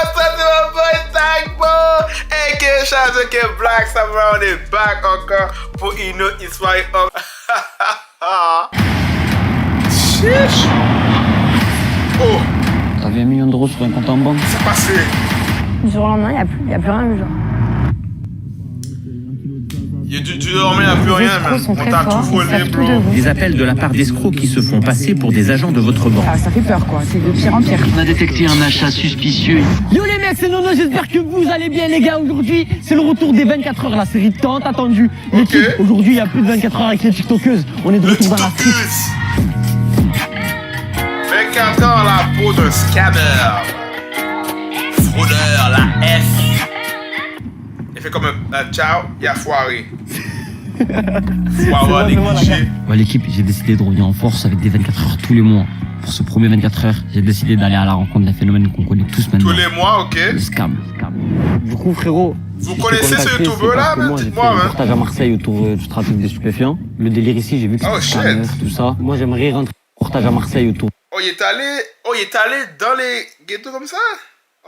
ça c'est ma boy Tagbo. Et que charge que Black Samurai, on est back encore pour une autre histoire. Chiche. Oh. T'avais 1 million d'euros sur un compte en banque. C'est passé. Du jour au lendemain, il n'y a plus rien, genre. Du lendemain, il n'y a plus rien, man. On t'a tout volé, bro. Des appels de la part d'escrocs qui se font passer pour des agents de votre banque. Ah, ça fait peur, quoi. C'est de pire en pire. On a détecté un achat suspicieux. Yo les mecs, c'est Nono, j'espère que vous allez bien les gars. Aujourd'hui, c'est le retour des 24 heures, la série tant attendue. L'équipe, aujourd'hui, il y a plus de 24 heures avec les tiktokeuses. On est de retour dans la street. 24 heures la peau d'un scammer. Fraudeur, la F. Il fait comme un ciao, il a foiré. Foiré, négligé. Ouais l'équipe, j'ai décidé de revenir en force avec des 24 heures tous les mois. Pour ce premier 24 heures, j'ai décidé d'aller à la rencontre d'un phénomène qu'on connaît tous maintenant. Tous les mois, ok. Le scam. Du coup frérot, vous connaissez ce youtubeur là, moi j'ai fait un reportage à Marseille autour du trafic des stupéfiants. Le délire ici, j'ai vu que c'était scammer, tout ça. Moi j'aimerais rentrer un reportage à Marseille autour. Oh, il est allé dans les ghettos comme ça?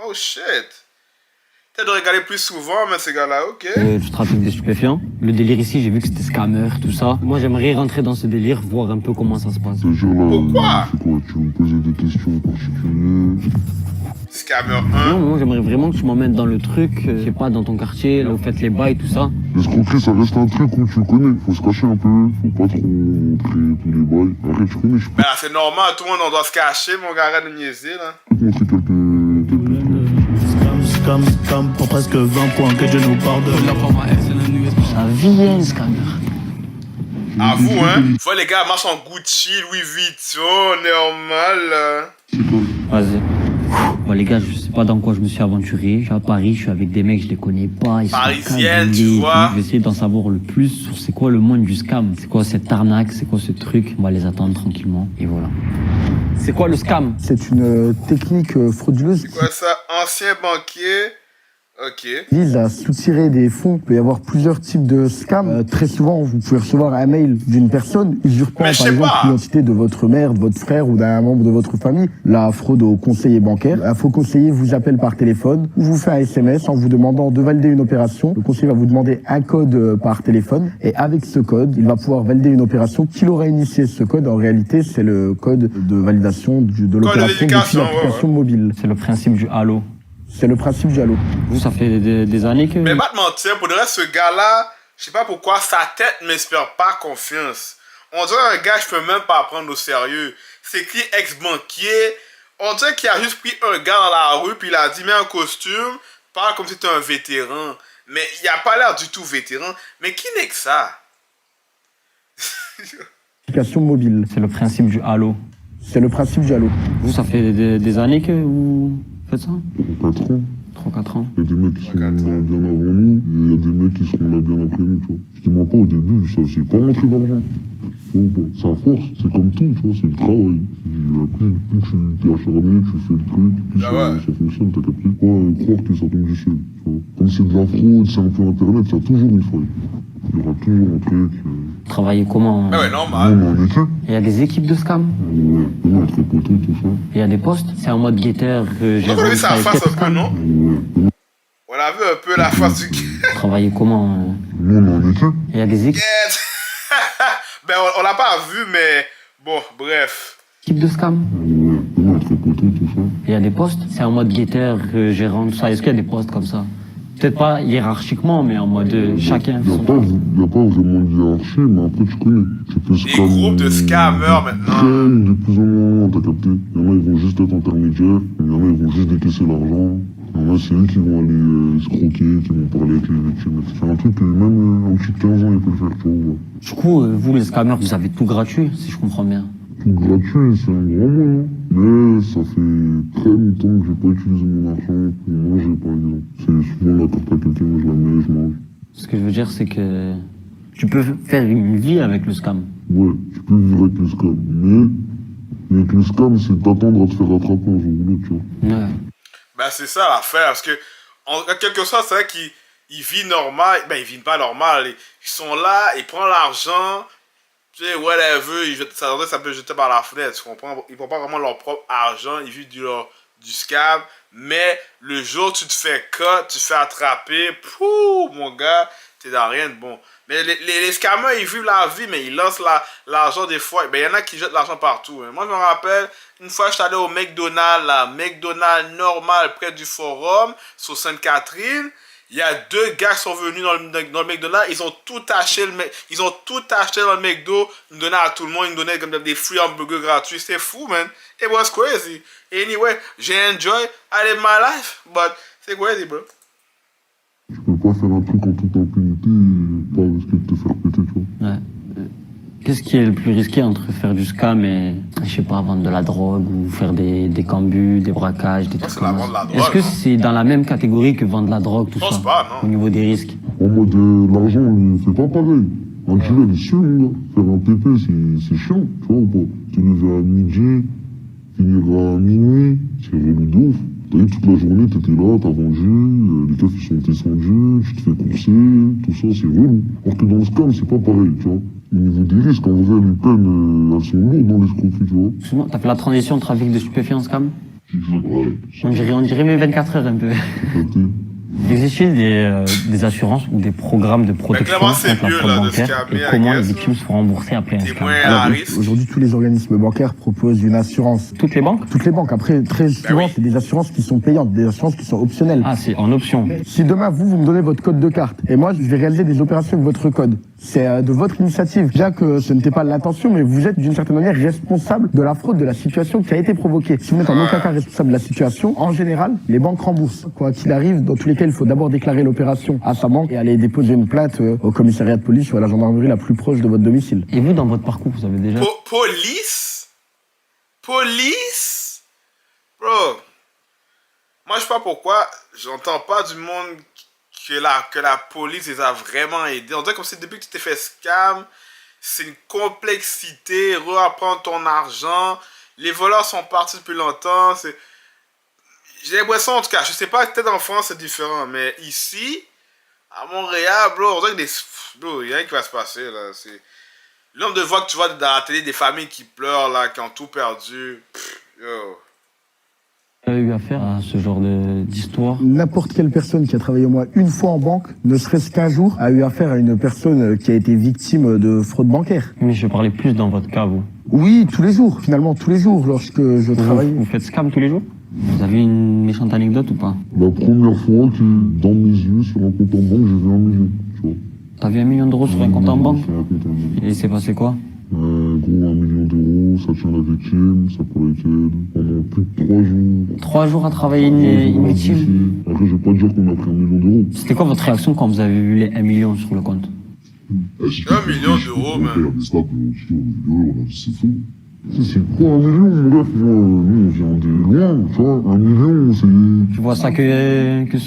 Oh shit. Peut-être de regarder plus souvent, mais ces gars-là, ok. Du trafic des stupéfiants. Le délire ici, j'ai vu que c'était scammer, tout ça. Moi, j'aimerais rentrer dans ce délire, voir un peu comment ça se passe. Pourquoi? C'est quoi? Tu veux me poser des questions particulières? Scammer 1. Non, moi, j'aimerais vraiment que tu m'emmènes dans le truc, je sais pas, dans ton quartier, là où vous faites les bails, tout ça. L'escroquerie, ça reste un truc où tu le connais. Faut se cacher un peu, faut pas trop montrer tous les bails. Après, tu connais, je peux Ben là, c'est normal, tout le monde en doit se cacher, mon gars, arrête de niaiser, là. te montrer quelques trucs. Scam, pour presque 20 points que je nous pardonne. Ça vient, le scammer. À vous, hein. Faut les gars marchent en Gucci, Louis Vuitton, normal. Vas-y. Bon, les gars, je sais pas dans quoi je me suis aventuré. Je suis à Paris, je suis avec des mecs, je les connais pas. Ils Parisienne, sont tu vois. Je vais essayer d'en savoir le plus sur c'est quoi le monde du scam. C'est quoi cette arnaque, c'est quoi ce truc. On va les attendre tranquillement. Et voilà. C'est quoi le scam? C'est une technique frauduleuse C'est quoi ça? Ancien banquier. Ok. qui vise à soutirer des fonds. Il peut y avoir plusieurs types de scams. Très souvent, vous pouvez recevoir un mail d'une personne usurpant par exemple l'identité de votre mère, de votre frère ou d'un membre de votre famille. La fraude au conseiller bancaire. Un faux conseiller vous appelle par téléphone ou vous fait un SMS en vous demandant de valider une opération. Le conseiller va vous demander un code par téléphone et avec ce code, il va pouvoir valider une opération qu'il aura initié. Ce code, en réalité, c'est le code de validation de l'opération depuis l'application mobile. C'est le principe du halo. C'est le principe du halo. Vous, ça fait des années que... Mais pas te mentir, pour le reste, ce gars-là, je sais pas pourquoi, sa tête m'inspire pas confiance. On dirait un gars, je peux même pas prendre au sérieux. C'est écrit ex-banquier. On dirait qu'il a juste pris un gars dans la rue, puis il a dit, mets un costume, parle comme si c'était un vétéran. Mais il a pas l'air du tout vétéran. Mais qui n'est que ça? Application mobile. C'est le principe du halo. C'est le principe du halo. Vous, ça fait des années que vous faites ça? 4 ans. 3-4 ans. Il y a des mecs qui sont là bien avant nous, et il y a des mecs qui seront là bien après nous, tu vois. Je te mens pas, au début, ça, c'est pas rentrer d'argent. C'est à force, c'est comme tout, tu vois, c'est le travail. Plus tu t'es acharné, tu fais le truc, plus ça fonctionne, t'as capté. Croire que ça tombe du ciel, tu vois. Comme c'est de la fraude, c'est un peu internet, ça a toujours une faille. Il y aura toujours un truc. Travailler comment? Ah ouais, normal. Non, mais en équipe. Il y a des équipes de scam. Ouais, entre poteaux, tout ça. Il y a des postes. C'est en mode guetteur que j'ai... On a vu sa face un peu, non? On a vu un peu la face du gars. Travailler comment? Non, mais en équipe. Il y a des équipes Ben, on l'a pas vu, mais bon, bref. de scam. Ouais, entre poteaux, tout ça. Il y a des postes. C'est en mode guetteur, gérant, tout ça. Est-ce qu'il y a des postes comme ça? Peut-être pas hiérarchiquement, mais en mode chacun. Il n'y a pas vraiment de hiérarchie, mais après tu connais. Tu peux Des groupes de scammers maintenant. Traîne de plus en moins, t'as capté. Il y en a, ils vont juste être intermédiaires. Il y en a, ils vont juste décaisser l'argent. Il y en a, c'est eux qui vont aller escroquer, qui vont parler avec les victimes. C'est un truc que même en dessous de 15 ans, ils peuvent faire, tu vois. Du coup, vous les scammers, vous avez tout gratuit, si je comprends bien. Tout gratuit, c'est un grand mot, hein. Mais ça fait très longtemps que j'ai pas utilisé mon argent pour manger, par exemple. C'est souvent la carte à quelqu'un, je la mets, je mange. Ce que je veux dire, c'est que tu peux faire une vie avec le scam. Ouais, tu peux vivre avec le scam, mais avec le scam, c'est d'attendre à te faire rattraper un jour ou l'autre, tu vois. Ouais. Ben, c'est ça l'affaire, parce que, en quelque sorte, c'est vrai qu'il vit normal. Ben, il vit pas normal. Ils sont là, ils prennent l'argent, tu sais, whatever, ça peut jeter par la fenêtre, tu comprends? Ils prennent pas vraiment leur propre argent, ils vivent du scam, mais le jour où tu te fais cut, tu te fais attraper, pouh, mon gars, t'es dans rien de bon. Mais les scammers, ils vivent la vie, mais ils lancent l'argent des fois. Ben, il y en a qui jettent l'argent partout. Hein. Moi, je me rappelle, une fois, je suis allé au McDonald's, là, McDonald's normal, près du forum, sur Sainte-Catherine. Il y a 2 gars qui sont venus dans le McDonald's, ils ont tout acheté dans le McDo, ils me donnaient à tout le monde, ils me donnaient comme des free hamburgers gratuits. C'était fou, man. It was crazy. Anyway, j'ai enjoy, I live my life, but c'est crazy, bro. Tu peux pas faire un truc en toute impunité et pas risquer de te faire péter, tu vois. Ouais. Qu'est-ce qui est le plus risqué entre faire du scam et, je sais pas, vendre de la drogue ou faire des cambus, des braquages, des trucs comme ça? Est-ce que c'est dans la même catégorie que vendre de la drogue, tout ça? Je pense pas, non. Au niveau des risques? En mode, l'argent, c'est pas pareil. Un tueur, il est chiant, mon gars. Faire un pépé, c'est chiant, tu vois ou pas? Tu lever à midi, finir à minuit, c'est relou de ouf. T'as eu toute la journée, t'étais là, t'as vendu, les keufs ils sont descendus, tu te fais courser, tout ça, c'est relou. Alors que dans le scam, c'est pas pareil, tu vois. Au niveau des risques, en vrai, les peines, elles sont lourdes dans l'escroquerie, tu vois. Justement, t'as fait la transition de trafic de stupéfiants scam? Ouais. On dirait mes 24 heures un peu. Existe-t-il des assurances ou des programmes de protection clairement, c'est contre la mieux, fraude là, de bancaire scammer, et comment I les guess, victimes seront remboursées après un T'es scam? moins Alors, à risque. aujourd'hui, tous les organismes bancaires proposent une assurance. Toutes les banques? Toutes les banques. Après, très souvent, oui. c'est des assurances qui sont payantes, des assurances qui sont optionnelles. Ah, c'est en option. Si demain, vous me donnez votre code de carte, et moi, je vais réaliser des opérations avec votre code, c'est de votre initiative. Déjà que ce n'était pas l'intention, mais vous êtes d'une certaine manière responsable de la fraude, de la situation qui a été provoquée. Si vous n'êtes en aucun cas responsable de la situation, en général, les banques remboursent. Quoi qu'il arrive, dans tous les cas, il faut d'abord déclarer l'opération à sa banque et aller déposer une plainte au commissariat de police ou à la gendarmerie la plus proche de votre domicile. Et vous, dans votre parcours, vous avez déjà... Police? Bro. Moi, je sais pas pourquoi, j'entends pas du monde que la police les a vraiment aidés. On dirait comme si depuis que tu t'es fait scam, c'est une complexité, reapprendre ton argent. Les voleurs sont partis depuis longtemps. J'ai l'impression, en tout cas, je sais pas, peut-être en France c'est différent, mais ici, à Montréal, bro, on dirait que bro, il y a rien qui va se passer, là. C'est le nombre de fois que tu vois dans la télé des familles qui pleurent, là, qui ont tout perdu. Yo. Vous avez eu affaire à ce genre d'histoire? N'importe quelle personne qui a travaillé au moins une fois en banque, ne serait-ce qu'un jour, a eu affaire à une personne qui a été victime de fraude bancaire. Mais je parlais plus dans votre cas, vous. Oui, tous les jours, finalement, tous les jours, lorsque je travaille. Vous faites scam tous les jours? Vous avez une méchante anecdote ou pas? La première fois que, dans mes yeux, sur un compte en banque, j'ai vu 1 million, tu vois. T'as vu 1 million d'euros sur un compte en banque? Sur un compte en banque. Et il s'est passé quoi? Gros, 1 million d'euros, ça tient la victime, ça pourrait être elle, pendant plus de 3 jours. 3 jours à travailler une victime? Après, je vais pas dire qu'on a pris 1 million d'euros. C'était quoi votre réaction quand vous avez vu les 1 million sur le compte? 1 million d'euros, man. C'est fou. C'est quoi 1 million, mon gars? Nous, on vient de loin, tu vois. 1 million, c'est... Tu vois ça que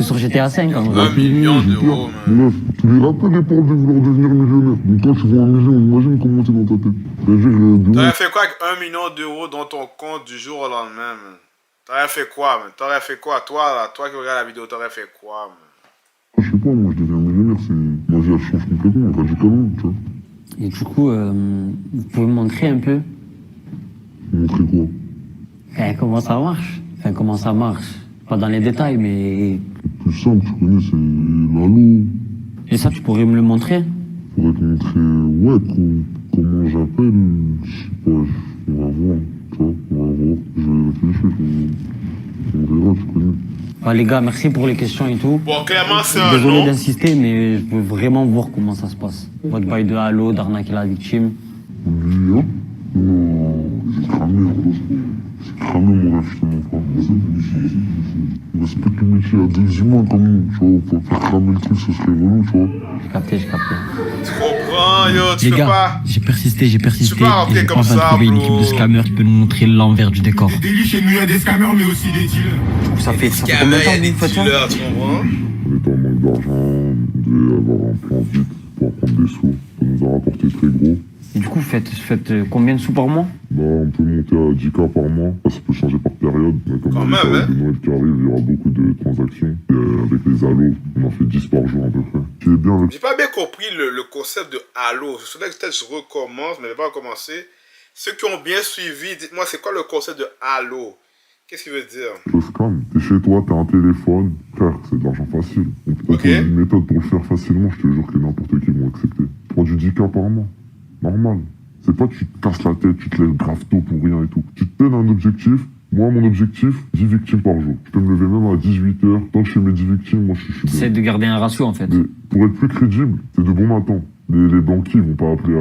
sur GTA 5, quand même. 1 million d'euros, man. Bref, tu les rappelles les paroles de vouloir devenir millionnaire. Donc quand tu vois 1 million, imagine comment c'est dans ta tête. C'est-à-dire, T'aurais fait quoi avec 1 million d'euros dans ton compte du jour au lendemain, man? T'aurais fait quoi, man? T'aurais fait quoi? Toi, là, toi qui regardes la vidéo, t'aurais fait quoi, man? je sais pas, moi je deviens millionnaire, c'est... Ma vie elle change complètement, radicalement, tu vois. Et du coup, vous pouvez me montrer un peu Montrer quoi? comment ça marche? Enfin, comment ça marche? Pas dans les détails, mais... Le plus simple, tu connais, c'est l'Halo. Et ça, tu pourrais me le montrer? Je pourrais te montrer, ouais, comment j'appelle, je sais pas, on va voir, tu vois, on va voir. Je vais réfléchir, on verra, tu connais. Bah, les gars, merci pour les questions et tout. Bon, clairement, c'est un Désolé nom. d'insister, mais je veux vraiment voir comment ça se passe. Votre bail de halo, d'arnaquer la victime. Lui, hein? Non, j'ai cramé, gros. J'ai cramé, mon rêve, je te mens pas. Respecte le métier à des humains, quand même, tu vois. Pour faire cramer le truc, ce serait relou, tu vois. J'ai capté. Tu comprends, yo, tu Les peux gars, pas... j'ai persisté Tu peux pas rentrer et j'ai comme enfin ça, trouvé une bro. équipe de scammers qui peut nous montrer l'envers du décor. Délit chez nous, il y a des scammers, mais aussi des dealers. Ça fait Il y combien de temps a que des vous faites ça? dealers, tu comprends? On était en manque d'argent, on devait avoir un plan vite pour prendre des sous. Ça nous a rapporté très gros. Et du coup, vous faites combien de sous par mois? Là, on peut monter à 10K par mois. Ça peut changer par période. Mais comme Quand il y a même, les hein. périodes de Noël qui arrivent, il y aura beaucoup de transactions. Et, avec les halos, on en fait 10 par jour à peu près. Ce qui est bien avec... J'ai pas bien compris le concept de Halo. Je souviens que peut-être je recommence, mais je vais pas recommencer. Ceux qui ont bien suivi, dites-moi, c'est quoi le concept de Halo? Qu'est-ce qu'il veut dire? Le scam, t'es chez toi, t'as un téléphone, frère, c'est de l'argent facile. On te propose une méthode pour le faire facilement, je te jure que n'importe qui vont accepter. Tu prends du 10K par mois, normal. C'est pas que tu te casses la tête, tu te lèves grave tôt pour rien et tout. Tu te donnes un objectif. Moi, mon objectif, 10 victimes par jour. Je peux me lever même à 18h. Tant que je fais mes 10 victimes, moi, je suis bien. C'est de garder un ratio, en fait. Mais pour être plus crédible, c'est de bon matin. Les banquiers vont pas appeler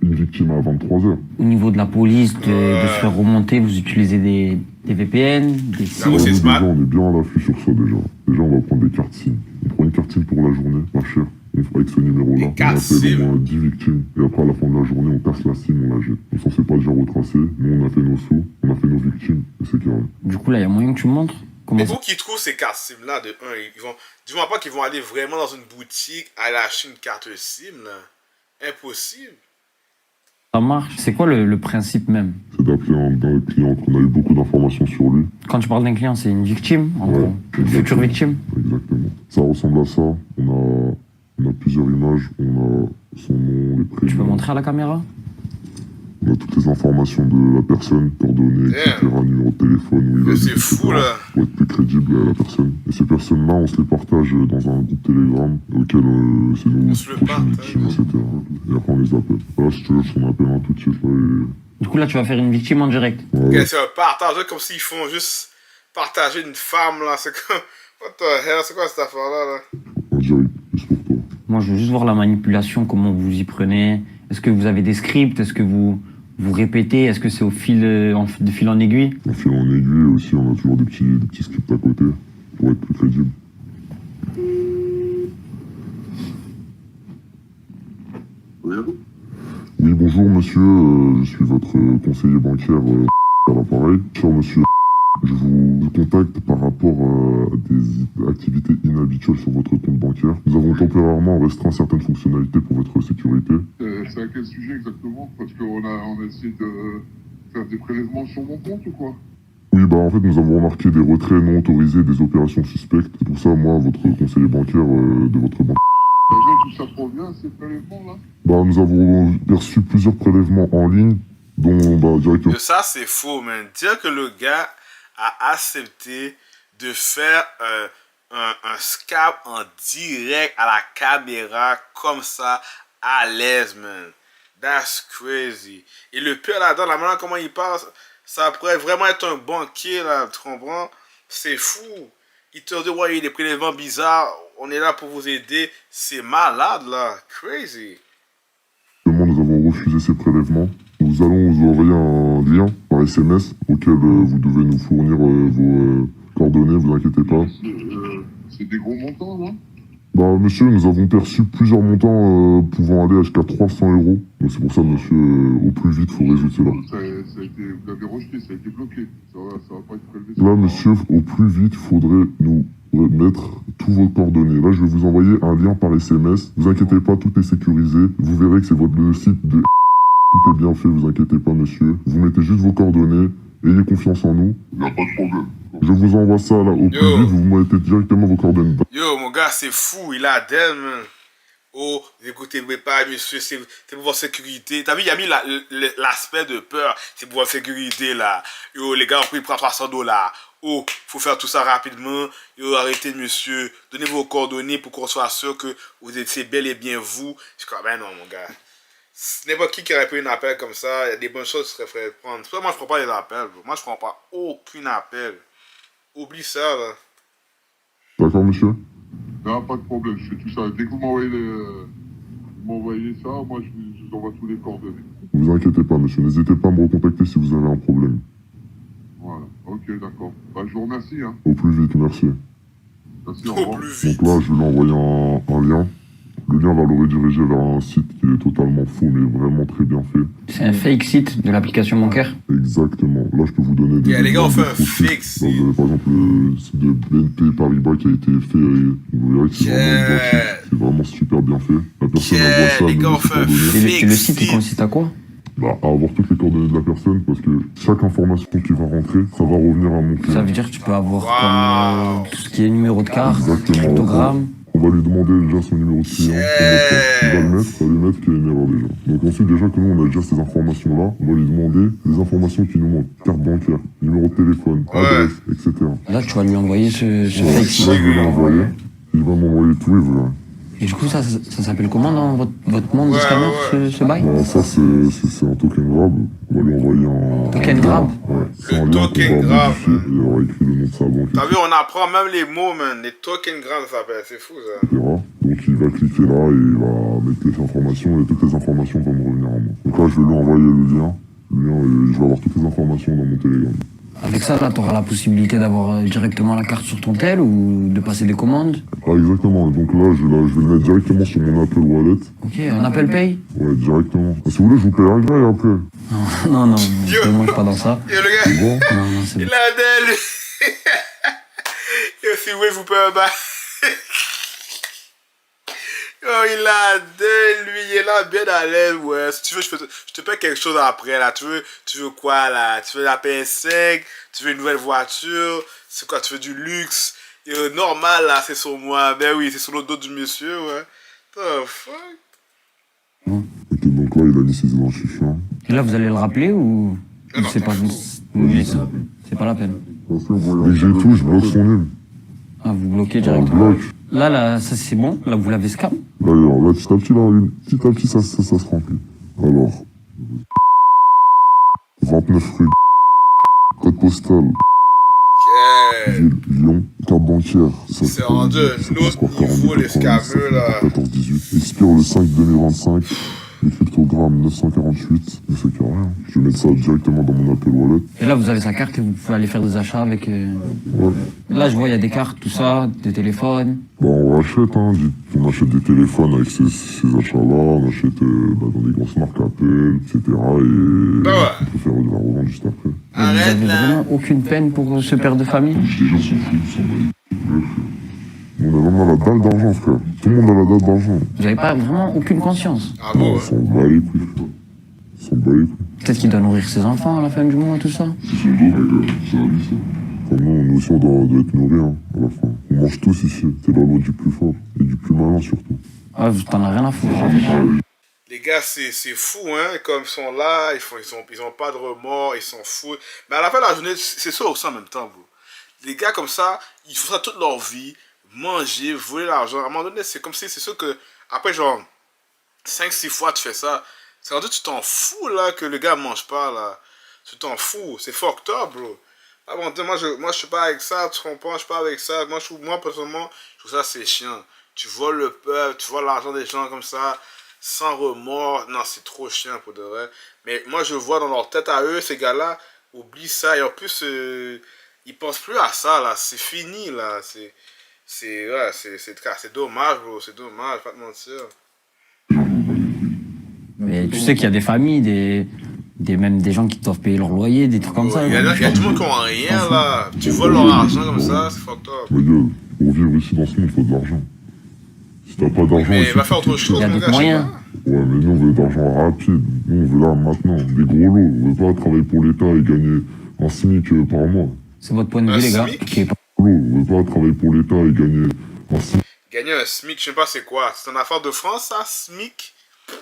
une victime à 23h. Au niveau de la police, de se faire remonter, vous utilisez des VPN, des sites. Déjà, on est bien à l'affût sur ça, déjà. Déjà, on va prendre des cartes SIM. On prend une carte SIM pour la journée, pas cher. On fera avec ce numéro-là, on appelle au moins 10 victimes. Et après, à la fin de la journée, on casse la SIM, on la jette. On s'en fait pas déjà retracer. Nous, on a fait nos sous, on a fait nos victimes, et c'est carré. Du coup, là, il y a moyen que tu me montres Mais où qu'ils trouvent ces cartes SIM-là, de un, dis-moi pas qu'ils vont aller vraiment dans une boutique à acheter une carte SIM, là. Impossible. Ça marche. C'est quoi le principe même? C'est d'appeler un client, qu'on a eu beaucoup d'informations sur lui. Quand tu parles d'un client, c'est une victime, en gros. Une future victime. Exactement. Ça ressemble à ça. On a plusieurs images, on a son nom, les prénoms. Tu peux montrer à la caméra? On a toutes les informations de la personne, coordonnées, etc., numéro de téléphone, où il habite, c'est fou, là. Pour être plus crédible à la personne. Et ces personnes-là, on se les partage dans un groupe Telegram, auquel c'est nos prochaines victimes, etc. Et après, on les appelle. Voilà, si tu veux, on appelle un tout de suite, là, et... Du coup, là, tu vas faire une victime en direct. Ouais. C'est un partage, comme s'ils font juste partager une femme, là. C'est comme... What the hell, c'est quoi cette affaire-là, là? En direct, juste pour toi. Moi, je veux juste voir la manipulation, comment vous y prenez. Est-ce que vous avez des scripts? Est-ce que vous répétez? Est-ce que c'est de fil en aiguille? De fil en aiguille aussi, on a toujours des petits scripts à côté pour être plus crédible. Oui, bonjour monsieur, je suis votre conseiller bancaire à l'appareil. Cher monsieur, je vous contacte par rapport à des activités inhabituelles sur votre compte bancaire. Nous avons temporairement restreint certaines fonctionnalités pour votre sécurité. C'est à quel sujet exactement? Parce qu'on a essayé de faire des prélèvements sur mon compte ou quoi? Oui, bah en fait, nous avons remarqué des retraits non autorisés, des opérations suspectes. C'est pour ça, moi, votre conseiller bancaire de votre banque. Tout ça provient, ces prélèvements-là? Bah, nous avons perçu plusieurs prélèvements en ligne, dont, bah, directement... Ça, c'est faux, man. Dire que le gars a accepté de faire un scam en direct à la caméra, comme ça, à l'aise, man. That's crazy. Et le pire là-dedans, la manière comment il parle, ça pourrait vraiment être un banquier, là, tu comprends? C'est fou. Il te dit, ouais, il y a des prélèvements bizarres, on est là pour vous aider. C'est malade, là. Crazy. Nous avons refusé ces prélèvements. Nous allons vous envoyer un lien par SMS auquel vous devez nous fournir vos coordonnées, vous inquiétez pas. C'est des gros montants, non? Bah monsieur, nous avons perçu plusieurs montants pouvant aller jusqu'à 300 €. Donc c'est pour ça monsieur, au plus vite, il faut résoudre cela. Vous l'avez rejeté, ça a été bloqué. Ça va pas être prélevé. Là monsieur, au plus vite, il faudrait nous mettre tous vos coordonnées. Là je vais vous envoyer un lien par SMS. Vous inquiétez pas, tout est sécurisé. Vous verrez que c'est le site de... Tout est bien fait, vous inquiétez pas monsieur. Vous mettez juste vos coordonnées, ayez confiance en nous. Y a pas de problème. Je vous envoie ça là au plus vite, vous mettez directement vos coordonnées. Yo, mon gars, c'est fou, il a d'elle, man. Oh, écoutez pas, monsieur, c'est pour votre sécurité. T'as vu, il a mis l'aspect de peur, c'est pour votre sécurité, là. Yo, les gars, on peut prendre 300 $. Oh, faut faire tout ça rapidement. Yo, arrêtez, monsieur. Donnez vos coordonnées pour qu'on soit sûr que vous étiez bel et bien vous. Je crois, ben non, mon gars. N'importe qui aurait pris un appel comme ça, il y a des bonnes choses qui seraient faites prendre. Moi, je prends pas les appels, bro. Moi, je prends pas aucun appel. Oublie ça, là. D'accord, monsieur? Non, pas de problème, je fais tout ça. Dès que vous m'envoyez ça, moi, je vous envoie tous les coordonnées. Ne vous inquiétez pas, monsieur. N'hésitez pas à me recontacter si vous avez un problème. Voilà, ok, d'accord. Bah, je vous remercie, hein. Au plus vite, merci. Merci, au revoir. Donc là, je vais lui envoyer un lien. Le lien va le rediriger vers un site qui est totalement faux, mais vraiment très bien fait. C'est un fake site de l'application bancaire? Exactement. Là, je peux vous donner des... les gars, on fait un fake site. Là, vous avez par exemple le site de BNP Paribas qui a été fait, et vous verrez que c'est vraiment identique. C'est vraiment super bien fait. La personne envoie ça, les gars, on fait un fake le site, il consiste à quoi? Bah, à avoir toutes les coordonnées de la personne, parce que chaque information qui va rentrer, ça va revenir à mon client. Ça veut dire que tu peux avoir comme tout ce qui est numéro de carte, cryptogramme. On va lui demander déjà son numéro de client, son mot de passe. Il va le mettre qu'il y a une erreur déjà. Donc ensuite déjà que nous on a déjà ces informations-là, on va lui demander les informations qui nous manquent. Carte bancaire, numéro de téléphone, adresse, etc. Là tu vas lui envoyer ce fake. Là je vais lui envoyer. Il va m'envoyer tout et voilà. Et du coup, ça s'appelle comment dans votre monde de scammer, ce bail? Bah, ça, c'est un token grab. On va lui envoyer un... Token grab? Ouais. C'est un Le lien token qu'on va grab. modifier et il aura écrit le nom de sa banque. T'as vu, on apprend même les mots, man. Les token grab, ça s'appelle. C'est fou, ça. Etc. Donc, il va cliquer là et il va mettre les informations et toutes les informations vont me revenir à moi. Donc là, je vais lui envoyer le lien. Et je vais avoir toutes les informations dans mon Telegram. Avec ça, là, tu auras la possibilité d'avoir directement la carte sur ton tel ou de passer des commandes. Ah, exactement. Donc là, je vais le mettre directement sur mon Apple Wallet. Ok, un Apple Pay? Ouais, directement. Ah, si vous voulez, je vous paierai le gars après. Non, moi, je suis pas dans ça. Yo, le gars, Bon. Non, c'est bon. il a d'elle. Yo, si vous voulez, vous pouvez battre. Oh, il a de lui, il est là bien à l'aise, ouais. Si tu veux, je te paie quelque chose après, là. Tu veux quoi, là? Tu veux la PS5? Tu veux une nouvelle voiture? C'est quoi, tu veux du luxe? Et normal, là, c'est sur moi. Ben oui, c'est sur le dos du monsieur, ouais. The fuck? Ok, donc là, il a mis ses identifiants. Et là, vous allez le rappeler ou Non, c'est pas c'est pas la peine? Dès que j'ai tout, je bloque son nul. Ah, vous bloquez On directement. bloque. Là, ça c'est bon. Là, vous l'avez scam. D'ailleurs, là, petit à petit, ça se remplit. Alors, 29 rue, code postal, ville, Lyon, carte bancaire. C'est rendu un autre niveau, les scammeux, là. 14-18. Expire le 5-2025. Les cryptogrammes 948. Mais c'est carré, hein. Je vais mettre ça directement dans mon Apple Wallet. Et là, vous avez sa carte et vous pouvez aller faire des achats avec... Ouais. Là, je vois, il y a des cartes, tout ça, des téléphones. Bah, on rachète, hein. On achète des téléphones avec ces achats-là. On achète dans des grosses marques Apple, etc. Et on peut faire de la revente juste après. Et vous avez vraiment aucune peine pour ce père de famille? Les gens sont fous, ils s'en battent. On a vraiment la dalle d'argent, frère. Tout le monde a la dalle d'argent. Vous n'avez pas vraiment aucune conscience? Ah bon, Ils s'en bat les couilles, frère. Ils s'en bat les couilles. Peut-être qu'il doit nourrir ses enfants à la fin du mois, tout ça. C'est son dos, les gars. C'est la vie, ça. Comme nous aussi, on doit être nourris, hein, à la fin. On mange tous ici. C'est la loi du plus fort. Et du plus malin, surtout. Ah, vous t'en avez rien à foutre. les gars, c'est fou, hein. Comme ils sont là, ils ont pas de remords, ils s'en foutent. Mais à la fin de la journée, c'est ça aussi en même temps, bro. Les gars comme ça, ils font ça toute leur vie. Manger, voler l'argent. À un moment donné, c'est comme si, c'est sûr que, après, genre, 5-6 fois, tu fais ça. C'est rendu, tu t'en fous, là, que le gars mange pas, là. Tu t'en fous. C'est fucked up, bro. Ah bon, moi, je suis pas avec ça, tu comprends, je suis pas avec ça. Moi, personnellement, je trouve ça, c'est chiant. Tu voles le peuple, tu voles l'argent des gens comme ça, sans remords. Non, c'est trop chiant, pour de vrai. Mais moi, je vois dans leur tête à eux, ces gars-là, oublient ça. Et en plus, ils pensent plus à ça, là. C'est fini, là. C'est dommage, bro. C'est dommage, pas te mentir. Mais tu sais qu'il y a des familles, même des gens qui doivent payer leur loyer, des trucs comme ça. Il y a tout le monde qui n'a rien, là. Tu voles leur argent comme ça, c'est fucked up. Mais gars, pour vivre ici dans ce monde, il faut de l'argent. Si t'as pas d'argent... Mais va faire autre chose, il y a mon d'autres gars, moyens. Ouais, mais nous, on veut de l'argent rapide. Nous, on veut là, maintenant. Des gros lots. On veut pas travailler pour l'État et gagner un SMIC par mois. C'est votre point de vue, les gars. SMIC? On veut pas travailler pour l'État et gagner un SMIC. Gagner un SMIC, je sais pas c'est quoi. C'est une affaire de France, ça, SMIC? Je sais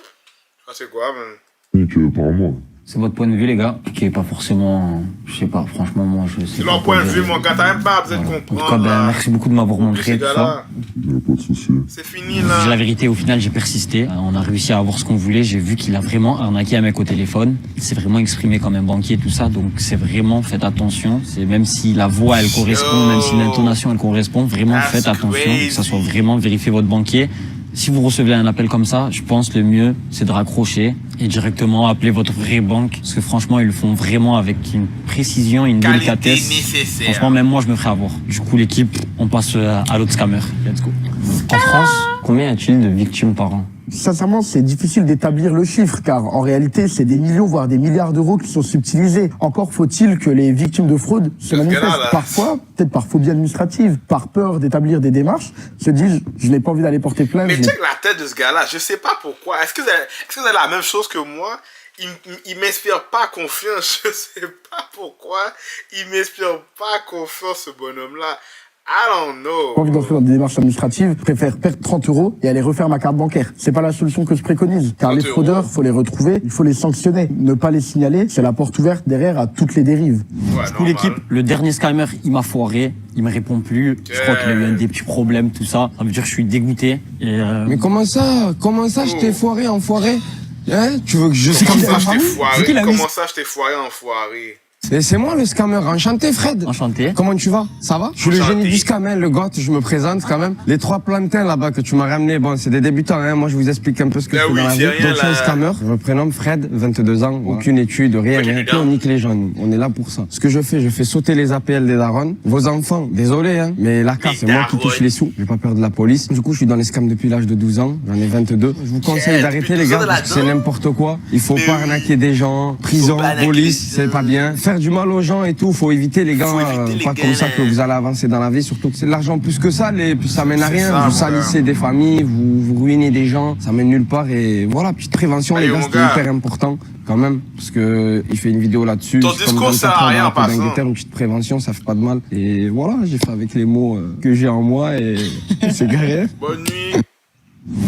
pas c'est quoi, man. SMIC par mois. C'est votre point de vue, les gars, qui est pas forcément... Je sais pas, franchement, moi, je sais C'est pas. leur point de vue, mon gars. T'as même pas besoin de En tout comprendre, cas, ben, là. merci beaucoup de m'avoir montré tout ça. Il n'y a pas de souci. C'est fini, Je vous dis la là. vérité, au final, j'ai persisté. On a réussi à avoir ce qu'on voulait. J'ai vu qu'il a vraiment arnaqué un mec au téléphone. Il s'est vraiment exprimé comme un banquier, tout ça. Donc, c'est vraiment, faites attention. C'est même si la voix, elle correspond, même si l'intonation, elle correspond, vraiment, faites attention. Que ça soit vraiment vérifier votre banquier. Si vous recevez un appel comme ça, je pense le mieux, c'est de raccrocher et directement appeler votre vraie banque. Parce que franchement, ils le font vraiment avec une précision, une Qualité délicatesse. nécessaire. Franchement, même moi, je me ferais avoir. Du coup, l'équipe, on passe à l'autre scammer. Let's go. En France, combien y a-t-il de victimes par an? Sincèrement, c'est difficile d'établir le chiffre, car en réalité, c'est des millions, voire des milliards d'euros qui sont subtilisés. Encore faut-il que les victimes de fraude se manifestent. là. Parfois, peut-être par phobie administrative, par peur d'établir des démarches, se disent, je n'ai pas envie d'aller porter plainte. Mais check la tête de ce gars-là. Je sais pas pourquoi. Est-ce que vous avez la même chose que moi? Il m'inspire pas confiance. Je sais pas pourquoi. Il m'inspire pas confiance, ce bonhomme-là. don't know. Pas envie d'entrer dans des démarches administratives, je préfère perdre 30 € et aller refaire ma carte bancaire. C'est pas la solution que je préconise. Car les fraudeurs, faut les retrouver, il faut les sanctionner. Ne pas les signaler, c'est la porte ouverte derrière à toutes les dérives. Ouais, Du coup, l'équipe, le dernier scammer, il m'a foiré. Il me répond plus. Je crois qu'il a eu des petits problèmes, tout ça. Ça veut dire que je suis dégoûté. Et Mais comment ça je t'ai foiré, enfoiré? Hein? Tu veux que je sais Comment ça, je t'ai foiré? Comment ça, je t'ai foiré, enfoiré? C'est moi le scammer, enchanté Fred. Enchanté. Comment tu vas? Ça va? Je suis le génie du scammer, le goth, je me présente quand même. Les 3 plantains là-bas que tu m'as ramené, bon c'est des débutants, hein. Moi je vous explique un peu ce que je fais dans la vie. Donc je suis un scammer, je me prénomme Fred, 22 ans, aucune étude, rien, rien, on nique les jeunes, on est là pour ça. Ce que je fais sauter les APL des darons. Vos enfants, désolé hein, mais la carte c'est moi qui touche les sous, j'ai pas peur de la police. Du coup je suis dans les scams depuis l'âge de 12 ans, j'en ai 22. Je vous conseille d'arrêter les gars, parce que c'est n'importe quoi. Il faut pas arnaquer des gens, prison, police, c'est pas bien. Faire du mal aux gens et tout, faut éviter les gars, pas comme ça que vous allez avancer dans la vie, surtout que c'est de l'argent plus que ça, ça mène à rien, vous salissez des familles, vous ruinez des gens, ça mène nulle part et voilà, petite prévention les gars, c'est hyper important quand même, parce que il fait une vidéo là-dessus, ton discours sert à rien en passant. Une petite prévention, ça fait pas de mal et voilà, j'ai fait avec les mots que j'ai en moi et c'est garé. Bonne nuit.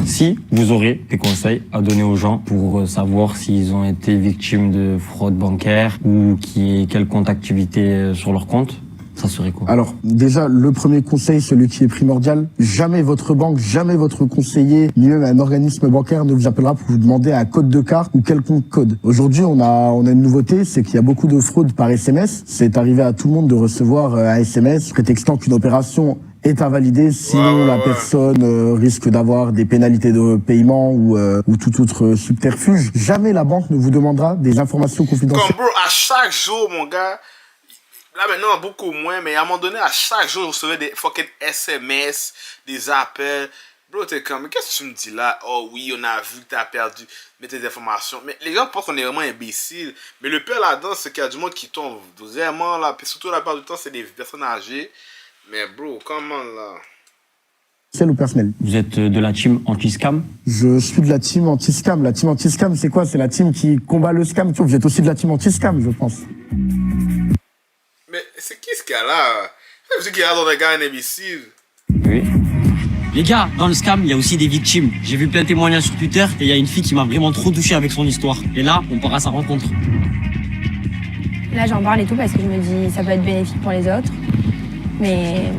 Si vous aurez des conseils à donner aux gens pour savoir s'ils ont été victimes de fraude bancaire ou quel compte activité sur leur compte, ça serait quoi? Alors, déjà, le premier conseil, celui qui est primordial, jamais votre banque, jamais votre conseiller, ni même un organisme bancaire ne vous appellera pour vous demander un code de carte ou quelconque code. Aujourd'hui, on a une nouveauté, c'est qu'il y a beaucoup de fraudes par SMS. C'est arrivé à tout le monde de recevoir un SMS prétextant qu'une opération est invalidée, sinon la personne risque d'avoir des pénalités de paiement ou tout autre subterfuge. Jamais la banque ne vous demandera des informations confidentielles. Comme bro, à chaque jour, mon gars, là maintenant beaucoup moins, mais à un moment donné, à chaque jour, je recevais des fucking SMS, des appels. Bro, t'es comme, mais qu'est-ce que tu me dis là? Oh oui, on a vu que t'as perdu tes informations. Mais les gens pensent qu'on est vraiment imbéciles. Mais le pire là-dedans, c'est qu'il y a du monde qui tombe vraiment là. Puis surtout la plupart du temps, c'est des personnes âgées. Mais bro, comment là? C'est ou personnel. Vous êtes de la team anti-scam? Je suis de la team anti-scam. La team anti-scam, c'est quoi? C'est la team qui combat le scam. Vous êtes aussi de la team anti-scam, je pense. Mais c'est qui ce gars-là? C'est qui a dans des gars un imbécile? Oui. Les gars, dans le scam, il y a aussi des victimes. J'ai vu plein de témoignages sur Twitter et il y a une fille qui m'a vraiment trop touché avec son histoire. Et là, on part à sa rencontre. Là, j'en parle et tout parce que je me dis ça peut être bénéfique pour les autres. Mais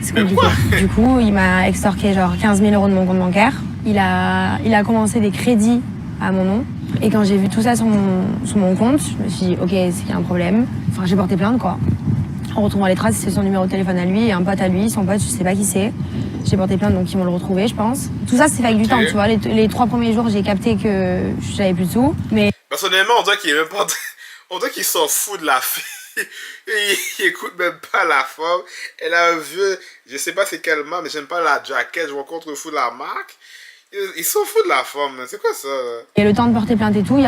c'est compliqué. Du coup, il m'a extorqué genre 15 000 € de mon compte bancaire. Il a commencé des crédits à mon nom. Et quand j'ai vu tout ça sur mon compte, je me suis dit, ok, c'est qu'il y a un problème. Enfin, j'ai porté plainte, quoi. En retrouvant les traces, c'est son numéro de téléphone à lui et un pote à lui. Son pote, je sais pas qui c'est. J'ai porté plainte, donc ils vont le retrouver, je pense. Tout ça, c'est fait avec du temps, tu vois. Les 3 premiers jours, j'ai capté que j'avais plus de sous. Mais personnellement, on dirait qu'il est même pas... On dirait qu'il s'en fout de la fille. Il écoute même pas la femme. Elle a un vieux, je sais pas c'est quelle marque, mais j'aime pas la jaquette, je me contrefous de la marque. Il s'en fout de la femme, c'est quoi ça? Et le temps de porter plainte et tout,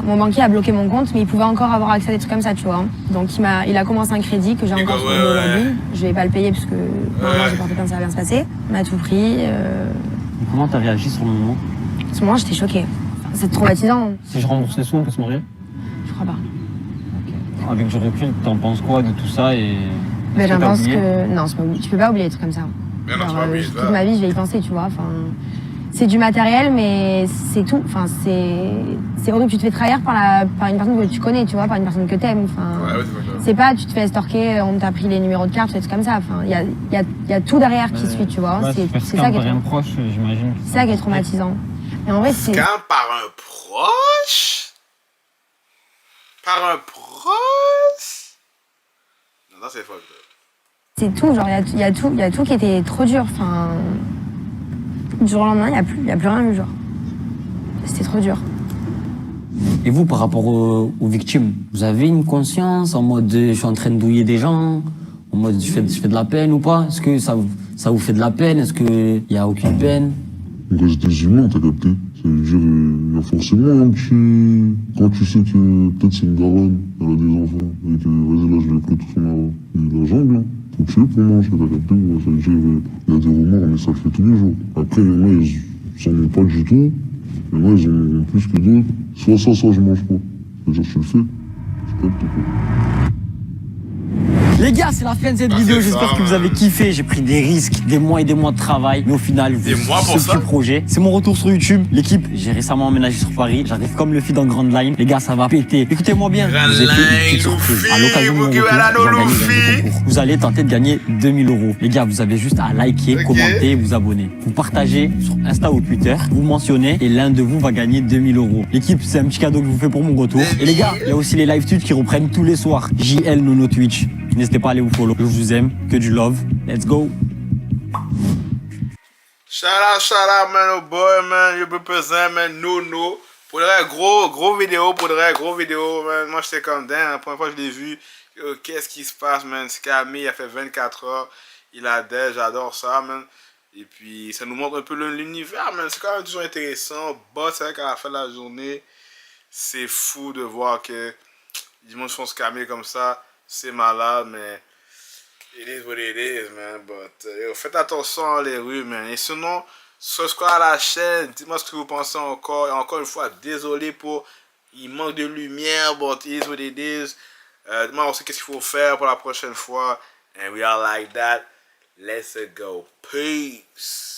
mon banquier a bloqué mon compte, mais il pouvait encore avoir accès à des trucs comme ça, tu vois. Donc il a commencé un crédit que j'ai encore sur aujourd'hui. Je vais pas le payer parce que normalement j'ai porté plainte, ça va bien se passer. On a tout pris. Comment t'as réagi sur le moment? Sur le moment, j'étais choquée. C'est traumatisant. Si je rembourse les sous, on peut se marier? Je crois pas. Avec du recul, t'en penses quoi de tout ça et... Ben, j'en pense que... Non, tu peux pas oublier des trucs comme ça. Mais non, toute ma vie, je vais y penser, tu vois. Enfin, c'est du matériel, mais c'est tout. Enfin, c'est horrible. Tu te fais trahir par une personne que tu connais, tu vois, par une personne que t'aimes. Enfin, c'est pas, tu te fais estorquer, on t'a pris les numéros de carte, des trucs comme ça. Enfin, il y a tout derrière qui suit, tu vois. C'est ça qui est proche, j'imagine. C'est ça qui est traumatisant. Et en vrai, c'est... Scam par un proche? Par un proche? Non, c'est faux. C'est tout, genre, il y a tout qui était trop dur. Enfin, du jour au lendemain, il y a plus rien eu, genre. C'était trop dur. Et vous, par rapport aux victimes, vous avez une conscience en mode je suis en train de douiller des gens, en mode je fais de la peine ou pas? Est-ce que ça vous fait de la peine? Est-ce qu'il n'y a aucune peine? On reste des humains, t'as capté? Ça veut dire, il y a forcément un petit... Quand tu sais que peut-être c'est une daronne, elle a des enfants, et que vas-y là je vais pris tout son argent, il la jungle, hein. Faut tuer pour manger, t'as capté? Ça veut dire, il y a des remords, mais ça le fait tous les jours. Après, il y en a, ils s'en ont pas du tout, il y en a, ils en ont plus que d'autres. Soit ça, je mange pas. Ça veut dire, tu le fais. Tu captes quoi. Les gars, c'est la fin de cette vidéo. J'espère que vous avez kiffé. J'ai pris des risques, des mois et des mois de travail. Mais au final, ce petit projet, c'est mon retour sur YouTube. L'équipe, j'ai récemment emménagé sur Paris. J'arrive comme le feed dans Grand Line. Les gars, ça va péter. Écoutez-moi bien. Je vous ai fait une petite surprise. À l'occasion de mon retour, je vais gagner un concours. Vous allez tenter de gagner 2000 €. Les gars, vous avez juste à liker, commenter et vous abonner. Vous partagez sur Insta ou Twitter. Vous mentionnez et l'un de vous va gagner 2000 €. L'équipe, c'est un petit cadeau que je vous fais pour mon retour. Et les gars, il y a aussi les live Twitch qui reprennent tous les soirs. JL Nono Twitch. N'hésitez pas à aller vous follow. Je vous aime. Que du love. Let's go. Shout out, man, oh boy, man. You represent, man, Nono. Pour de vrai, gros vidéo, man. Moi, j'étais comme dingue. La première fois que je l'ai vu, qu'est-ce qui se passe, man? C'est Camille, il a fait 24 heures. Il a dead, j'adore ça, man. Et puis, ça nous montre un peu l'univers, man. C'est quand même toujours intéressant. Bah, c'est vrai qu'à la fin de la journée, c'est fou de voir que du monde font se calmer comme ça. C'est malade, mais it is what it is, man. But, faites attention dans les rues, man. Et sinon, subscribe à la chaîne. Dites-moi ce que vous pensez encore. Et encore une fois, désolé pour... Il manque de lumière, but it is what it is. Dites-moi aussi qu'est-ce qu'il faut faire pour la prochaine fois. And we are like that. Let's go. Peace.